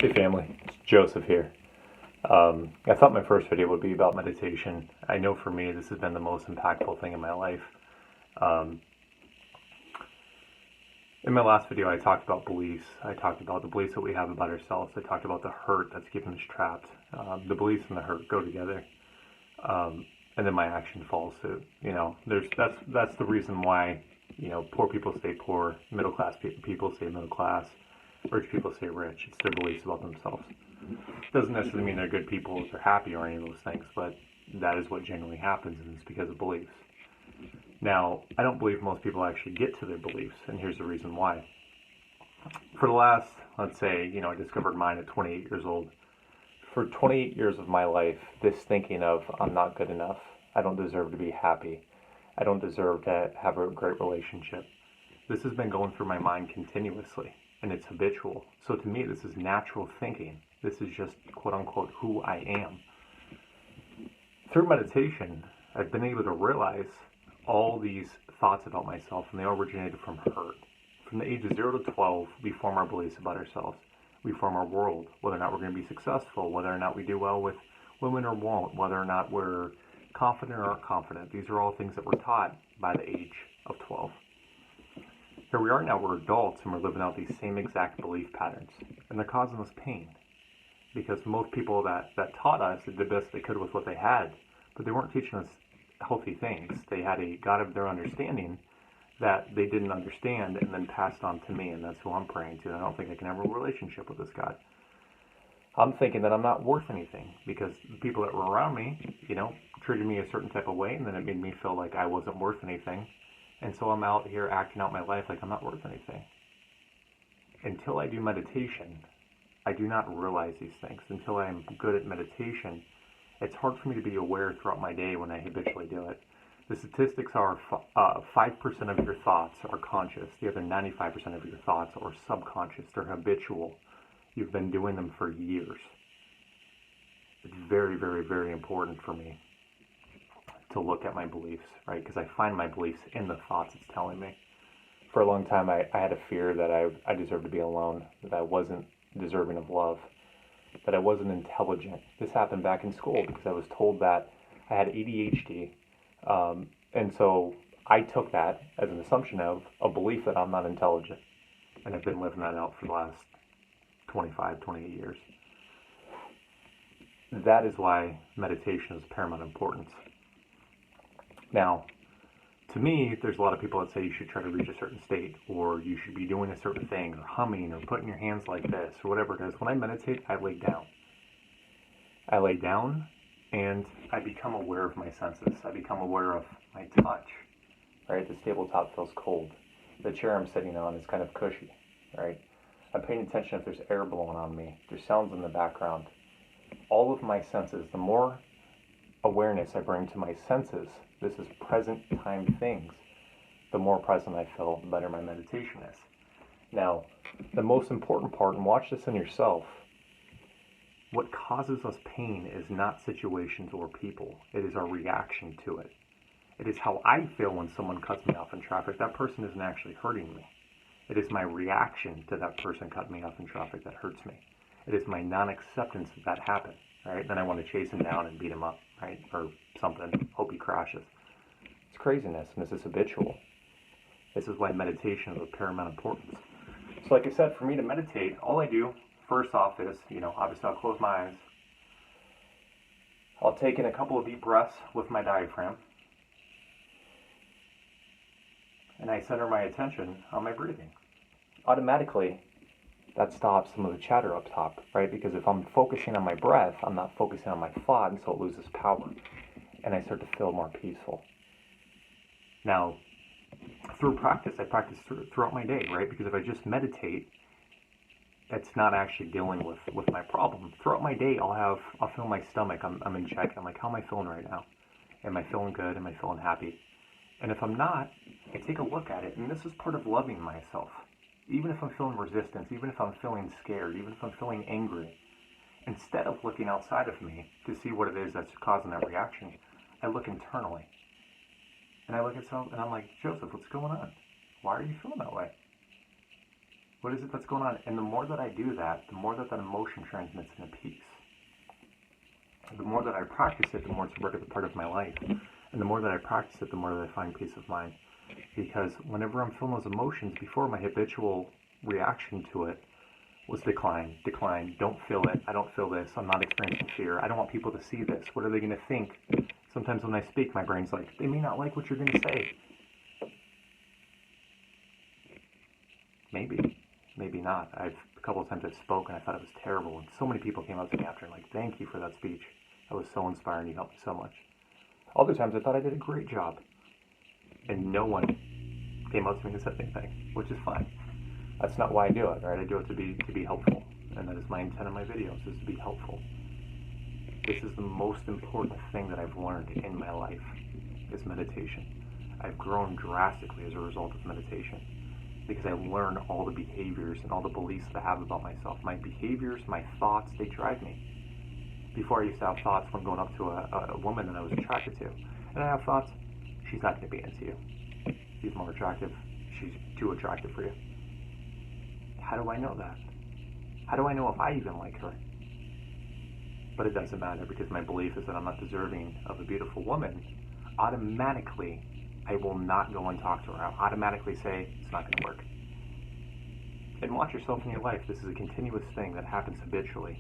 Hey family, it's Joseph here. I thought my first video would be about meditation. I know for me this has been the most impactful thing in my life. Um, in my last video I talked about beliefs. I talked about the beliefs that we have about ourselves. I talked about the hurt that's keeping us trapped. The beliefs and the hurt go together. And then my action follows suit. That's the reason why, poor people stay poor, middle class people stay middle class, rich people stay rich. It's their beliefs about themselves. Doesn't necessarily mean they're good people or they're happy or any of those things, but that is what generally happens, and it's because of beliefs. Now, I don't believe most people actually get to their beliefs, and here's the reason why. For the last, let's say, I discovered mine at 28 years old. For 28 years of my life, this thinking of I'm not good enough, I don't deserve to be happy, I don't deserve to have a great relationship, this has been going through my mind continuously, and it's habitual. So to me, this is natural thinking. This is just quote unquote who I am. Through meditation, I've been able to realize all these thoughts about myself, and they all originated from hurt. From the age of 0 to 12, we form our beliefs about ourselves. We form our world, whether or not we're going to be successful, whether or not we do well with women or won't, whether or not we're confident or aren't confident. These are all things that we're taught by the age of 12. Here we are now, we're adults, and we're living out these same exact belief patterns, and they're causing us pain. Because most people that taught us did the best they could with what they had, but they weren't teaching us healthy things. They had a God of their understanding that they didn't understand and then passed on to me, and that's who I'm praying to. And I don't think I can have a relationship with this God. I'm thinking that I'm not worth anything because the people that were around me, treated me a certain type of way, and then it made me feel like I wasn't worth anything. And so I'm out here acting out my life like I'm not worth anything. Until I do meditation, I do not realize these things. Until I am good at meditation, it's hard for me to be aware throughout my day when I habitually do it. The statistics are 5% of your thoughts are conscious. The other 95% of your thoughts are subconscious. They're habitual. You've been doing them for years. It's very, very, very important for me to look at my beliefs, right? Because I find my beliefs in the thoughts it's telling me. For a long time, I had a fear that I deserved to be alone, that I wasn't deserving of love, that I wasn't intelligent. This happened back in school because I was told that I had ADHD. And so I took that as an assumption of a belief that I'm not intelligent. And I've been living that out for the last 25, 28 years. That is why meditation is of paramount importance. Now, to me, there's a lot of people that say you should try to reach a certain state, or you should be doing a certain thing, or humming, or putting your hands like this, or whatever it is. When I meditate, I lay down. I lay down, and I become aware of my senses. I become aware of my touch, right? The tabletop feels cold. The chair I'm sitting on is kind of cushy, right? I'm paying attention if there's air blowing on me. There's sounds in the background. All of my senses, the more awareness I bring to my senses, this is present time things, the more present I feel, the better my meditation is. Now, the most important part, and watch this in yourself, what causes us pain is not situations or people. It is our reaction to it. It is how I feel when someone cuts me off in traffic. That person isn't actually hurting me. It is my reaction to that person cutting me off in traffic that hurts me. It is my non-acceptance that happened, right? Then I want to chase him down and beat him up, right? Or something. Hope he crashes. It's craziness, and this is habitual. This is why meditation is of paramount importance. So like I said, for me to meditate, all I do, first off is, obviously I'll close my eyes. I'll take in a couple of deep breaths with my diaphragm. And I center my attention on my breathing. Automatically, that stops some of the chatter up top, right? Because if I'm focusing on my breath, I'm not focusing on my thought, and so it loses power. And I start to feel more peaceful. Now, through practice, I practice throughout my day, right? Because if I just meditate, it's not actually dealing with my problem. Throughout my day, I'll feel my stomach. I'm in check. I'm like, how am I feeling right now? Am I feeling good? Am I feeling happy? And if I'm not, I take a look at it, and this is part of loving myself. Even if I'm feeling resistance, even if I'm feeling scared, even if I'm feeling angry, instead of looking outside of me to see what it is that's causing that reaction, I look internally. And I look at self, and I'm like, Joseph, what's going on? Why are you feeling that way? What is it that's going on? And the more that I do that, the more that emotion transmits into peace. The more that I practice it, the more it's a regular part of my life. And the more that I practice it, the more that I find peace of mind. Because whenever I'm feeling those emotions, before, my habitual reaction to it was decline, don't feel it, I don't feel this, I'm not experiencing fear, I don't want people to see this, what are they going to think? Sometimes when I speak, my brain's like, they may not like what you're going to say. Maybe not. A couple of times I've spoken, I thought it was terrible, and so many people came up to me after and like, thank you for that speech. That was so inspiring, you helped me so much. Other times I thought I did a great job, and no one came up to me and said anything, which is fine. That's not why I do it, right? I do it to be helpful, and that is my intent of my videos, is to be helpful. This is the most important thing that I've learned in my life, is meditation. I've grown drastically as a result of meditation, because I learn all the behaviors and all the beliefs that I have about myself. My behaviors, my thoughts, they drive me. Before, I used to have thoughts when going up to a woman that I was attracted to, and I have thoughts, she's not going to be into you. She's more attractive. She's too attractive for you. How do I know that? How do I know if I even like her? But it doesn't matter, because my belief is that I'm not deserving of a beautiful woman. Automatically, I will not go and talk to her. I'll automatically say, it's not going to work. And watch yourself in your life. This is a continuous thing that happens habitually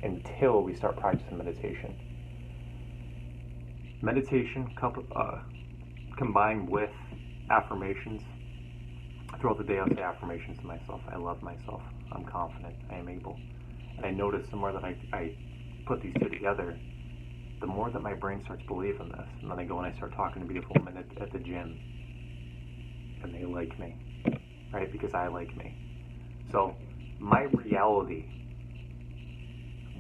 until we start practicing meditation. Meditation combined with affirmations. Throughout the day, I'll say affirmations to myself. I love myself. I'm confident. I am able. And I notice the more that I put these two together, the more that my brain starts believing this. And then I go and I start talking to beautiful women at the gym. And they like me. Right? Because I like me. So, my reality,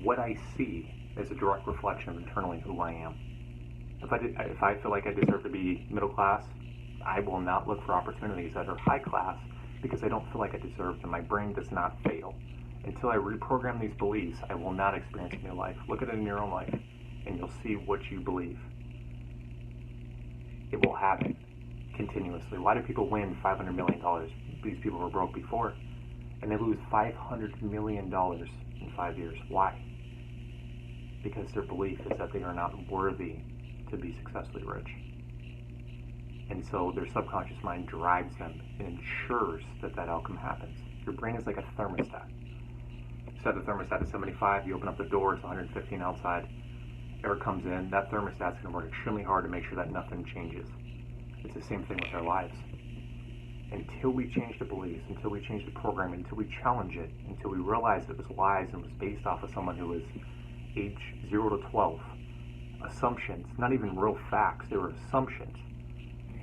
what I see, is a direct reflection of internally who I am. If I feel like I deserve to be middle class, I will not look for opportunities that are high class, because I don't feel like I deserve them. My brain does not fail. Until I reprogram these beliefs, I will not experience a new life. Look at it in your own life, and you'll see what you believe. It will happen continuously. Why do people win $500 million? These people were broke before, and they lose $500 million in 5 years. Why? Because their belief is that they are not worthy to be successfully rich. And so their subconscious mind drives them and ensures that that outcome happens. Your brain is like a thermostat. Set the thermostat to 75, you open up the door, it's 115 outside, air comes in, that thermostat's going to work extremely hard to make sure that nothing changes. It's the same thing with our lives. Until we change the beliefs, until we change the programming, until we challenge it, until we realize it was lies and was based off of someone who was age 0 to 12, assumptions, not even real facts, they were assumptions.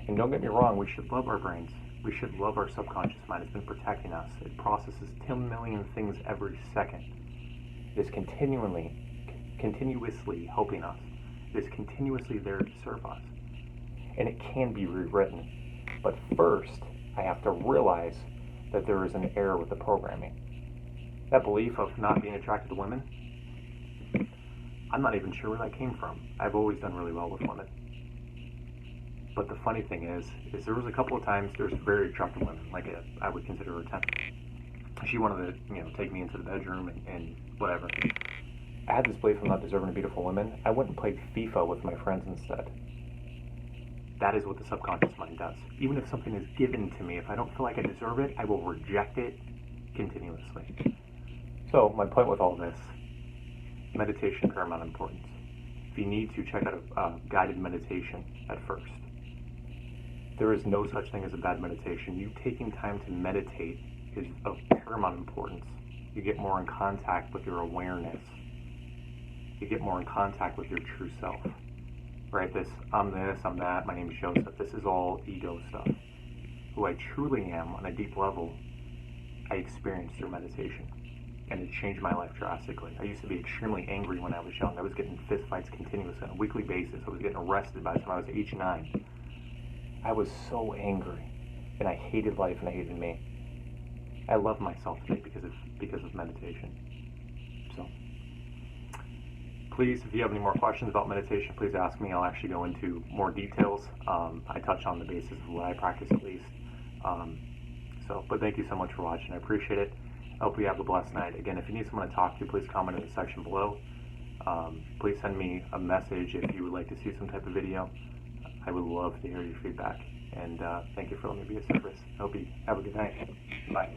And don't get me wrong, we should love our brains. We should love our subconscious mind. It's been protecting us. It processes 10 million things every second. It is continuously helping us. It is continuously there to serve us. And it can be rewritten. But first, I have to realize that there is an error with the programming. That belief of not being attracted to women, I'm not even sure where that came from. I've always done really well with women. But the funny thing is there was a couple of times there's very attractive women, like I would consider her 10. She wanted to, take me into the bedroom and whatever. I had this belief I'm not deserving of beautiful women. I went and played FIFA with my friends instead. That is what the subconscious mind does. Even if something is given to me, if I don't feel like I deserve it, I will reject it continuously. So my point with all this, meditation, paramount importance. If you need to, check out a guided meditation at first. There is no such thing as a bad meditation. You taking time to meditate is of paramount importance. You get more in contact with your awareness. You get more in contact with your true self. Right? I'm that, my name is Joseph. This is all ego stuff. Who I truly am on a deep level, I experienced through meditation. And it changed my life drastically. I used to be extremely angry when I was young. I was getting fist fights continuously on a weekly basis. I was getting arrested by the time I was age 9. I was so angry, and I hated life and I hated me. I love myself today because of meditation. So, please, if you have any more questions about meditation, please ask me. I'll actually go into more details. I touch on the basis of what I practice at least. So, but thank you so much for watching. I appreciate it. I hope you have a blessed night. Again, if you need someone to talk to, please comment in the section below. Please send me a message if you would like to see some type of video. I would love to hear your feedback. And thank you for letting me be of service. I hope you have a good night. Bye.